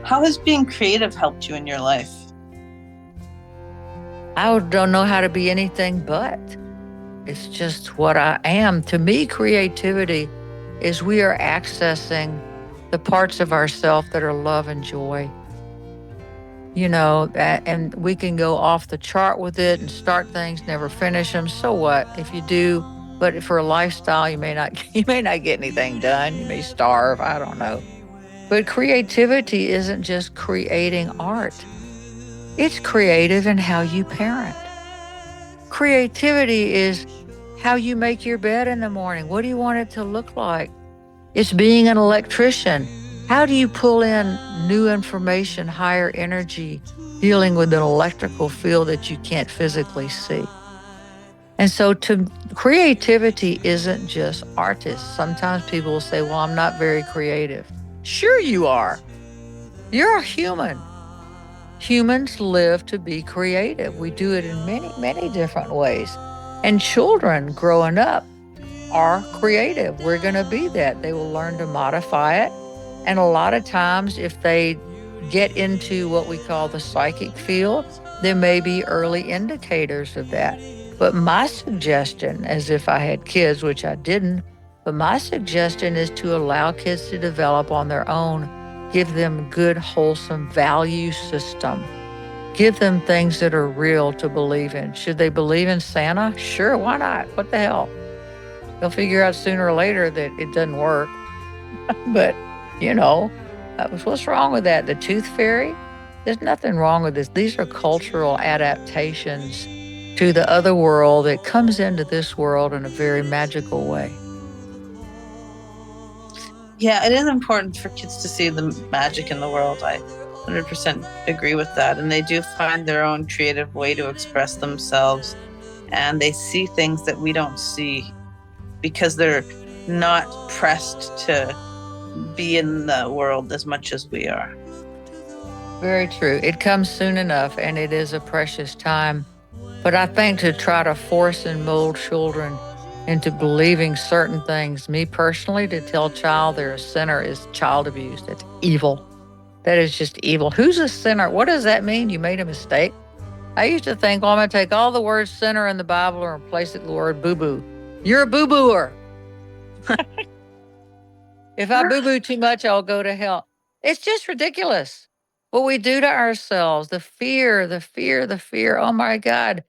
How has being creative helped you in your life? I don't know how to be anything but. It's just what I am. To me, creativity is we are accessing the parts of ourself that are love and joy. And we can go off the chart with it and start things, never finish them. So what? If you do, but for a lifestyle, you may not you may not get anything done. You may starve. I don't know. But creativity isn't just creating art. It's creative in how you parent. Creativity is how you make your bed in the morning. What do you want it to look like? It's being an electrician. How do you pull in new information, higher energy, dealing with an electrical field that you can't physically see? And so to creativity isn't just artists. Sometimes people will say, well, I'm not very creative. Sure you are. You're a human. Humans live to be creative. We do it in many, many different ways. And children growing up are creative. We're going to be that. They will learn to modify it. And a lot of times, if they get into what we call the psychic field, there may be early indicators of that. But my suggestion, as if I had kids, which I didn't, but my suggestion is to allow kids to develop on their own, give them good, wholesome value system. Give them things that are real to believe in. Should they believe in Santa? Sure, why not? What the hell? They'll figure out sooner or later that it doesn't work. But, you know, what's wrong with that? The tooth fairy? There's nothing wrong with this. These are cultural adaptations to the other world that comes into this world in a very magical way. Yeah, it is important for kids to see the magic in the world. I 100% agree with that. And they do find their own creative way to express themselves. And they see things that we don't see because they're not pressed to be in the world as much as we are. Very true. It comes soon enough, and it is a precious time. But I think to try to force and mold children into believing certain things, me personally, to tell a child they're a sinner is child abuse. That's evil. That is just evil. Who's a sinner? What does that mean? You made a mistake? I used to think, well, I'm going to take all the words sinner in the Bible and replace it with the word boo boo. You're a boo booer. If I boo boo too much, I'll go to hell. It's just ridiculous what we do to ourselves. The fear, the fear, the fear. Oh my God.